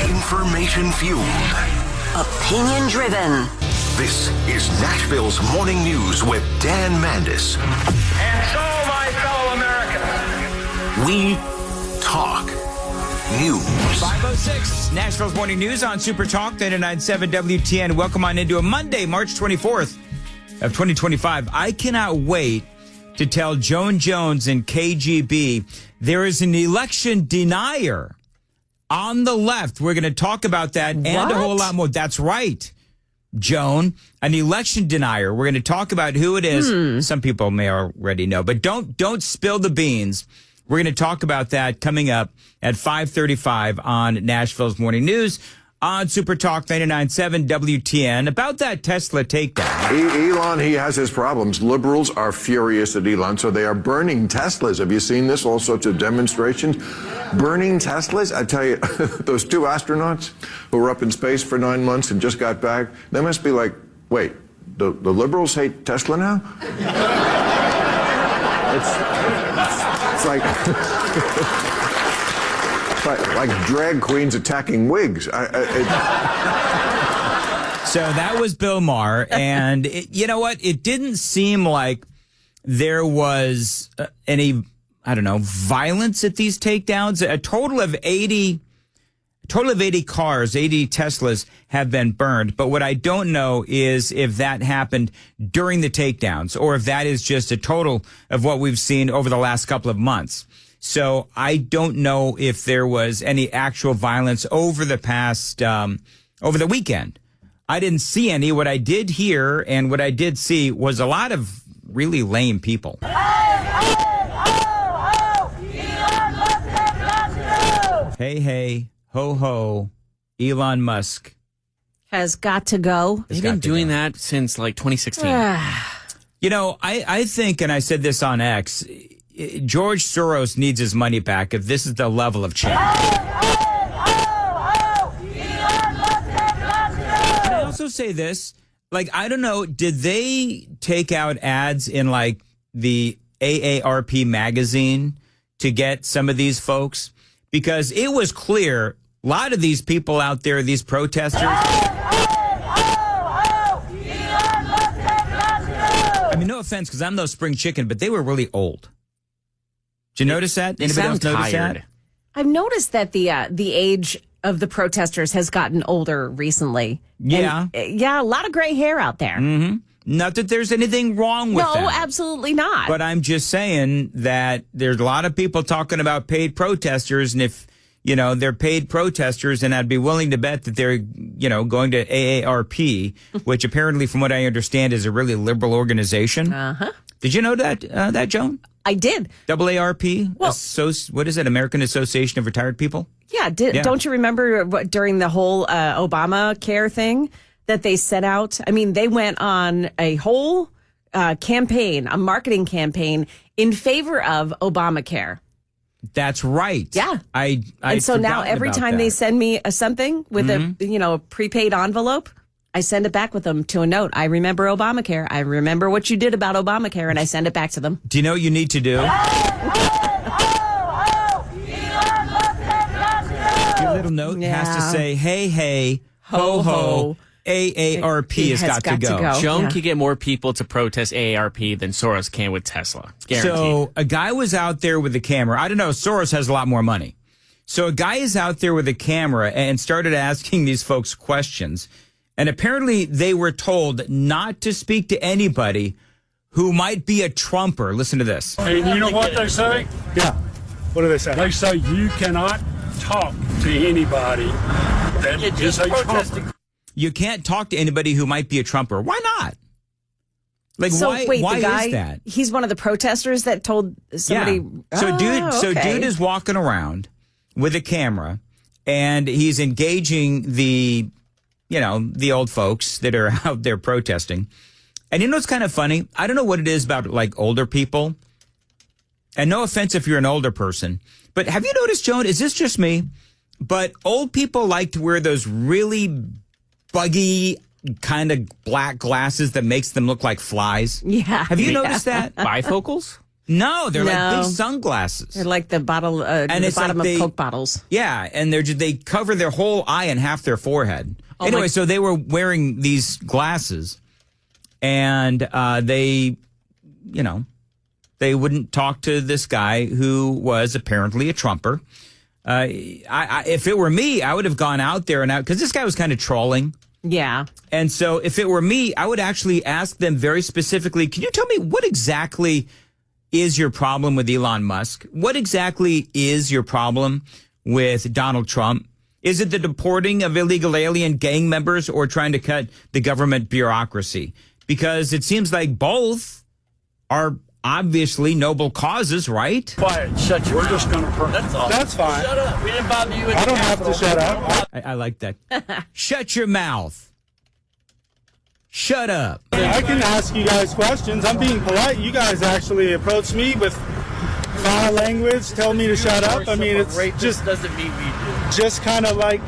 Information fueled. Opinion driven. This is Nashville's Morning News with Dan Mandis. And so, my fellow Americans, We talk news. 506, Nashville's Morning News on Super Talk 99.7 WTN. Welcome on into a Monday, March 24th of 2025. I cannot wait to tell Joan Jones and KGB there is an election denier on the left. We're going to talk about that and a whole lot more. That's right, Joan, an election denier. We're going to talk about who it is. Some people may already know, but don't spill the beans. We're going to talk about that coming up at 5:35 on Nashville's Morning News on Super Talk 99.7 WTN about that Tesla takedown. Elon, he has his problems. Liberals are furious at Elon, so they are burning Teslas. Have you seen this? All sorts of demonstrations. Burning Teslas? I tell you, those two astronauts who were up in space for 9 months and just got back, they must be like, wait, the liberals hate Tesla now? It's like... like drag queens attacking wigs. So that was Bill Maher. And you know what? It didn't seem like there was any, violence at these takedowns. A total of 80 cars, 80 Teslas have been burned. But what I don't know is if that happened during the takedowns or if that is just a total of what we've seen over the last couple of months. So I don't know if there was any actual violence over the past, over the weekend. I didn't see any. What I did hear and what I did see was a lot of really lame people. Hey, hey, ho, ho, Elon Musk has got to go. They've been doing that since like 2016. I think, and I said this on X, George Soros needs his money back if this is the level of change. I also say this, I don't know, did they take out ads in the AARP magazine to get some of these folks? Because it was clear, a lot of these people out there, these protesters. I mean, no offense, because I'm no spring chicken, but they were really old. Did you notice that? Anybody else notice that? I've noticed that the age of the protesters has gotten older recently. Yeah. And, a lot of gray hair out there. Mm-hmm. Not that there's anything wrong with that. No, absolutely not. But I'm just saying that there's a lot of people talking about paid protesters, and if, they're paid protesters, and I'd be willing to bet that they're, going to AARP, which apparently, from what I understand, is a really liberal organization. Uh-huh. Did you know that, Joan? I did. AARP? Well, what is it? American Association of Retired People? Yeah. Don't you remember during the whole Obamacare thing that they set out? I mean, they went on a whole campaign, a marketing campaign in favor of Obamacare. That's right. Yeah. And so now every time they send me something with a prepaid envelope, I send it back with them to a note. I remember Obamacare. I remember what you did about Obamacare, and I send it back to them. Do you know what you need to do? Your little note has to say, hey, hey, ho, ho, AARP has got to go. Joan can get more people to protest AARP than Soros can with Tesla. Guaranteed. So a guy was out there with a camera. I don't know. Soros has a lot more money. So a guy is out there with a camera and started asking these folks questions. And apparently they were told not to speak to anybody who might be a Trumper. Listen to this. Hey, you know what they say? Yeah. What do they say? They say you cannot talk to anybody that is a Trumper. You can't talk to anybody who might be a Trumper. Why not? Why the guy, is that? He's one of the protesters that told somebody. Yeah. Dude is walking around with a camera, and he's engaging the old folks that are out there protesting. And you know what's kind of funny? I don't know what it is about older people. And no offense if you're an older person, but have you noticed, Joan, is this just me? But old people like to wear those really buggy kind of black glasses that makes them look like flies. Yeah. Have you noticed that? Bifocals? No, they're like No. big sunglasses. They're like the bottom of Coke bottles. Yeah, and they cover their whole eye and half their forehead. Anyway, so they were wearing these glasses, and they wouldn't talk to this guy who was apparently a Trumper. If it were me, I would have gone out there because this guy was kind of trolling. Yeah. And so if it were me, I would actually ask them very specifically, can you tell me what exactly is your problem with Elon Musk? What exactly is your problem with Donald Trump? Is it the deporting of illegal alien gang members or trying to cut the government bureaucracy? Because it seems like both are obviously noble causes, right? Quiet. Shut your mouth. We're just going to That's all. That's fine. Shut up. We didn't bother you. I don't have to shut up. I like that. Shut your mouth. Shut up. I can ask you guys questions. I'm being polite. You guys actually approach me with foul language, tell me to shut up. I mean, it's just doesn't mean we do. Just kind of like,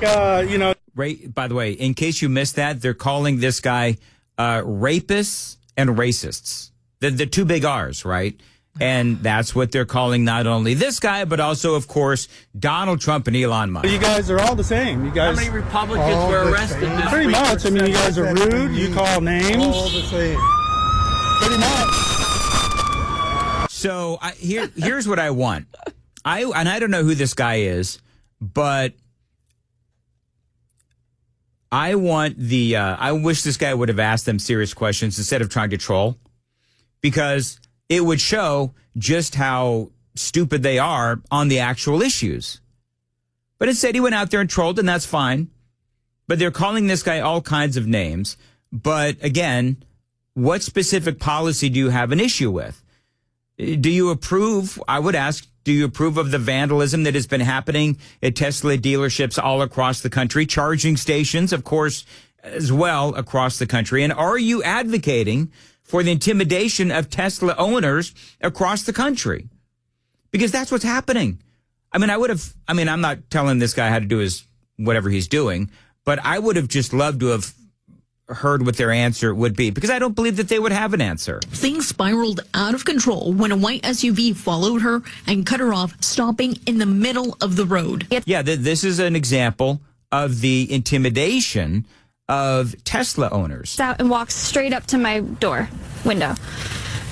Right. By the way, in case you missed that, they're calling this guy rapists and racists. The two big R's, right? And that's what they're calling not only this guy, but also, of course, Donald Trump and Elon Musk. You guys are all the same. You guys. How many Republicans were arrested this Pretty week? much. I mean, you guys are rude. You call names. All the same. Pretty much. So here's what I want. I don't know who this guy is, but I want I wish this guy would have asked them serious questions instead of trying to troll, because it would show just how stupid they are on the actual issues. But instead, he went out there and trolled, and that's fine. But they're calling this guy all kinds of names. But again, what specific policy do you have an issue with? Do you approve? I would ask, do you approve of the vandalism that has been happening at Tesla dealerships all across the country, charging stations, of course, as well across the country? And are you advocating for the intimidation of Tesla owners across the country? Because that's what's happening. I'm not telling this guy how to do whatever he's doing, but I would have just loved to have heard what their answer would be, because I don't believe that they would have an answer. Things spiraled out of control when a white SUV followed her and cut her off, stopping in the middle of the road. Yeah, this is an example of the intimidation of Tesla owners. Out and walks straight up to my window.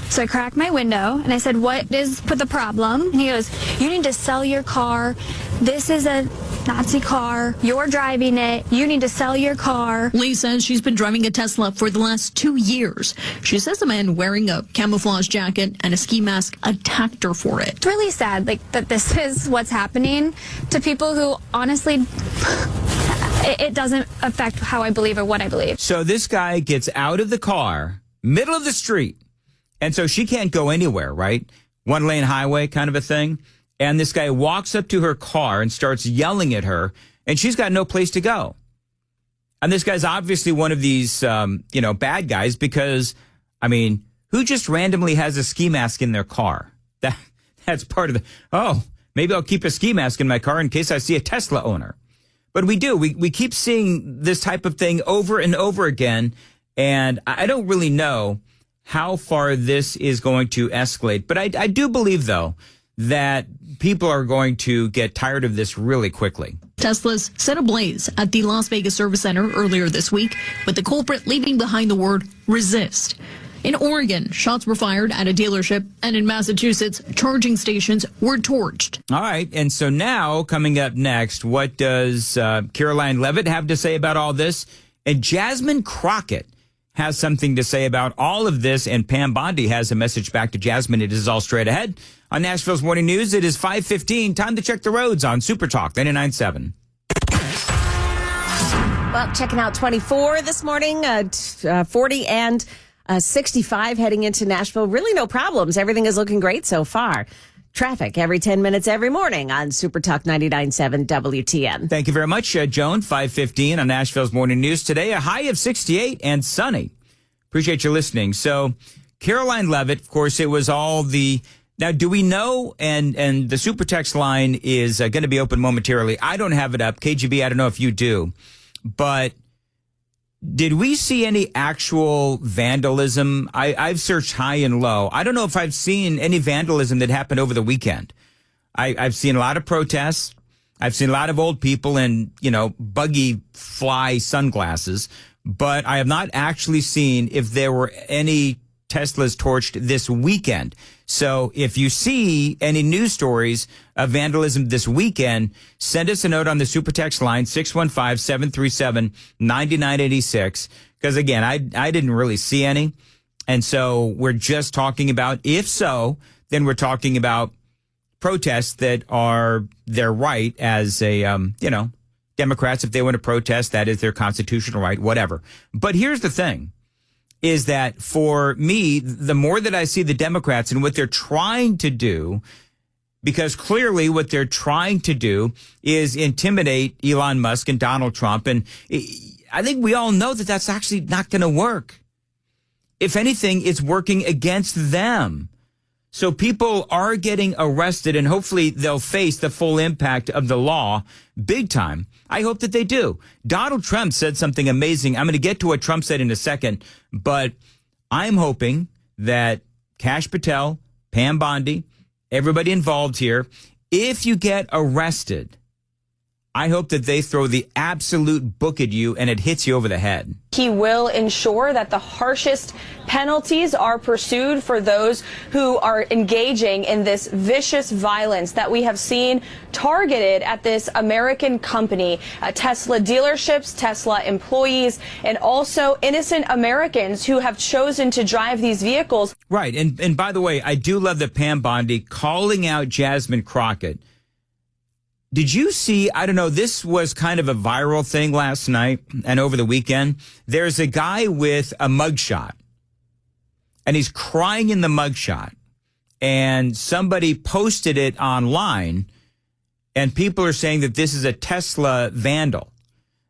So I cracked my window and I said, "What is the problem?" And he goes, "You need to sell your car. This is a Nazi car. You're driving it. You need to sell your car." Lee says she's been driving a Tesla for the last 2 years. She says a man wearing a camouflage jacket and a ski mask attacked her for it. It's really sad, that this is what's happening to people who honestly, it doesn't affect how I believe or what I believe. So this guy gets out of the car, middle of the street, and so she can't go anywhere, right? One lane highway kind of a thing. And this guy walks up to her car and starts yelling at her, and she's got no place to go. And this guy's obviously one of these, bad guys, because, who just randomly has a ski mask in their car? That's part of maybe I'll keep a ski mask in my car in case I see a Tesla owner. But we do. We keep seeing this type of thing over and over again, and I don't really know how far this is going to escalate. But I do believe, though, that people are going to get tired of this really quickly. Teslas set ablaze at the Las Vegas Service Center earlier this week, with the culprit leaving behind the word resist. In Oregon, shots were fired at a dealership, and in Massachusetts, charging stations were torched. All right, and so now, coming up next, what does Caroline Levitt have to say about all this? And Jasmine Crockett has something to say about all of this, and Pam Bondi has a message back to Jasmine. It is all straight ahead. On Nashville's Morning News, it is 5:15. Time to check the roads on Super Talk 99.7. Well, checking out 24 this morning, 40 and 65 heading into Nashville. Really no problems. Everything is looking great so far. Traffic every 10 minutes every morning on Super Talk 99.7 WTN. Thank you very much, Joan. 5:15 on Nashville's Morning News today. A high of 68 and sunny. Appreciate you listening. So, Caroline Levitt, of course, it was all the... Now, do we know, and the super text line is going to be open momentarily. I don't have it up. KGB, I don't know if you do. But did we see any actual vandalism? I've searched high and low. I don't know if I've seen any vandalism that happened over the weekend. I've seen a lot of protests. I've seen a lot of old people in, buggy fly sunglasses, but I have not actually seen if there were any Teslas torched this weekend. So if you see any news stories of vandalism this weekend, send us a note on the Super Text line, 615-737-9986. Because again, I didn't really see any. And so we're just talking about, if so, then we're talking about protests that are their right as a, Democrats, if they want to protest, that is their constitutional right, whatever. But here's the thing. Is that for me, the more that I see the Democrats and what they're trying to do, because clearly what they're trying to do is intimidate Elon Musk and Donald Trump. And I think we all know that that's actually not going to work. If anything, it's working against them. So people are getting arrested, and hopefully they'll face the full impact of the law big time. I hope that they do. Donald Trump said something amazing. I'm going to get to what Trump said in a second, but I'm hoping that Kash Patel, Pam Bondi, everybody involved here, if you get arrested, I hope that they throw the absolute book at you and it hits you over the head. He will ensure that the harshest penalties are pursued for those who are engaging in this vicious violence that we have seen targeted at this American company, Tesla dealerships, Tesla employees, and also innocent Americans who have chosen to drive these vehicles. Right. And by the way, I do love that Pam Bondi calling out Jasmine Crockett. Did you see, I don't know, this was kind of a viral thing last night and over the weekend. There's a guy with a mugshot, and he's crying in the mugshot, and somebody posted it online, and people are saying that this is a Tesla vandal,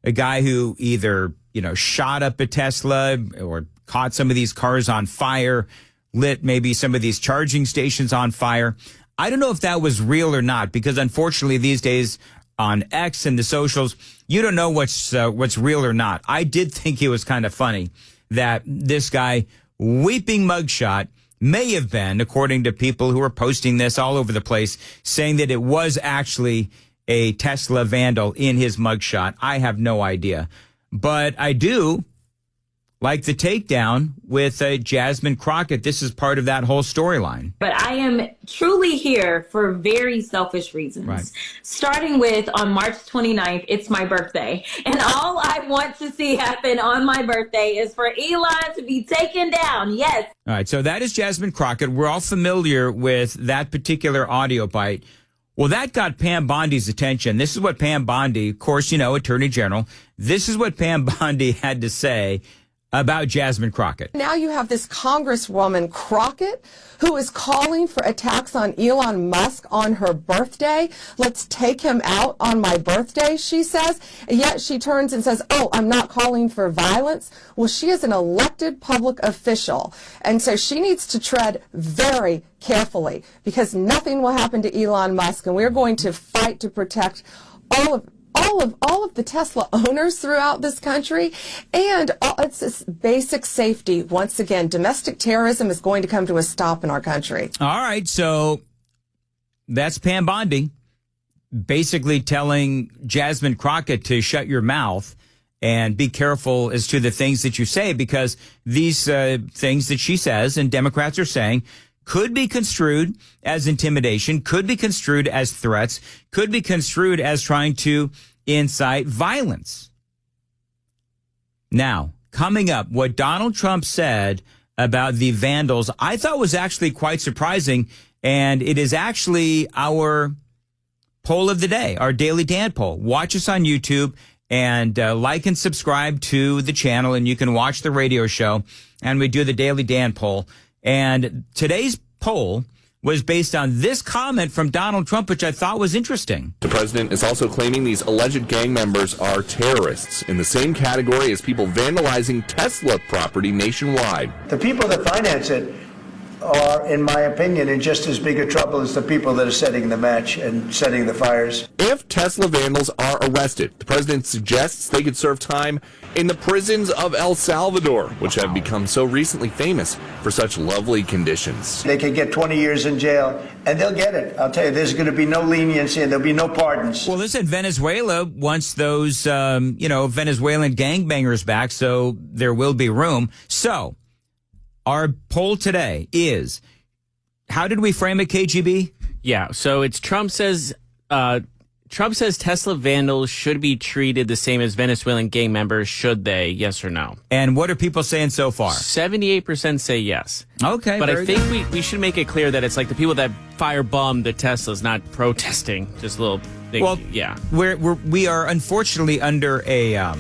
a guy who either, shot up a Tesla or caught some of these cars on fire, lit maybe some of these charging stations on fire. I don't know if that was real or not, because unfortunately these days on X and the socials, you don't know what's real or not. I did think it was kind of funny that this guy, weeping mugshot, may have been, according to people who are posting this all over the place, saying that it was actually a Tesla vandal in his mugshot. I have no idea. But I do like the takedown with Jasmine Crockett. This is part of that whole storyline. But I am truly here for very selfish reasons. Right. Starting with on March 29th, it's my birthday. And all I want to see happen on my birthday is for Elon to be taken down. Yes. All right. So that is Jasmine Crockett. We're all familiar with that particular audio bite. Well, that got Pam Bondi's attention. This is what Pam Bondi, of course, Attorney General, this is what Pam Bondi had to say about Jasmine Crockett. Now you have this Congresswoman Crockett who is calling for attacks on Elon Musk on her birthday. Let's take him out on my birthday, she says. And yet she turns and says, oh, I'm not calling for violence. Well, she is an elected public official. And so she needs to tread very carefully, because nothing will happen to Elon Musk. And we're going to fight to protect all of the Tesla owners throughout this country, and it's this basic safety. Once again, domestic terrorism is going to come to a stop in our country. All right, so that's Pam Bondi basically telling Jasmine Crockett to shut your mouth and be careful as to the things that you say, because these things that she says and Democrats are saying could be construed as intimidation, could be construed as threats, could be construed as trying to incite violence. Now, coming up, what Donald Trump said about the vandals, I thought was actually quite surprising, and it is actually our poll of the day, our Daily Dan poll. Watch us on YouTube and like and subscribe to the channel, and you can watch the radio show, and we do the Daily Dan poll. And today's poll was based on this comment from Donald Trump, which I thought was interesting. The president is also claiming these alleged gang members are terrorists, in the same category as people vandalizing Tesla property nationwide. The people that finance it are, in my opinion, in just as big a trouble as the people that are setting the match and setting the fires. If Tesla vandals are arrested, the president suggests they could serve time in the prisons of El Salvador, which have become so recently famous for such lovely conditions. They could get 20 years in jail, and they'll get it. I'll tell you, there's going to be no leniency, and there'll be no pardons. Well, listen, Venezuela wants those, Venezuelan gangbangers back, so there will be room. So, our poll today is, how did we frame it, KGB? Yeah, so it's Trump says Tesla vandals should be treated the same as Venezuelan gang members, should they? Yes or no? And what are people saying so far? 78% say yes. Okay, but I think we should make it clear that it's like the people that firebombed the Teslas, not protesting. Just a little thing. Well, yeah. We are unfortunately under a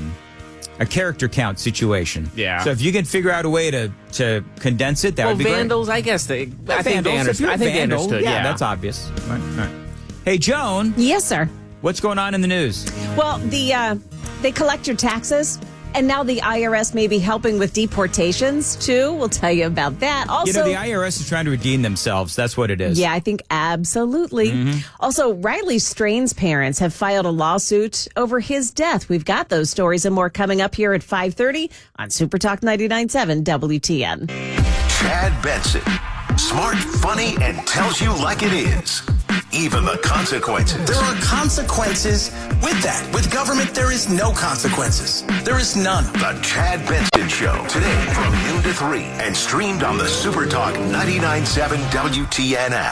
character count situation. Yeah. So if you can figure out a way to condense it, that would be vandals, great. I guess I think they Vandals, understood. Yeah, that's obvious. All right. Hey, Joan. Yes, sir. What's going on in the news? Well, they collect your taxes, and now the IRS may be helping with deportations, too. We'll tell you about that. Also, the IRS is trying to redeem themselves. That's what it is. Yeah, I think absolutely. Mm-hmm. Also, Riley Strain's parents have filed a lawsuit over his death. We've got those stories and more coming up here at 5:30 on Super Talk 99.7 WTN. Chad Benson. Smart, funny, and tells you like it is. Even the consequences. There are consequences with that. With government, there is no consequences. There is none. The Chad Benson Show. Today from noon to 3 and streamed on the Super Talk 99.7 WTN app.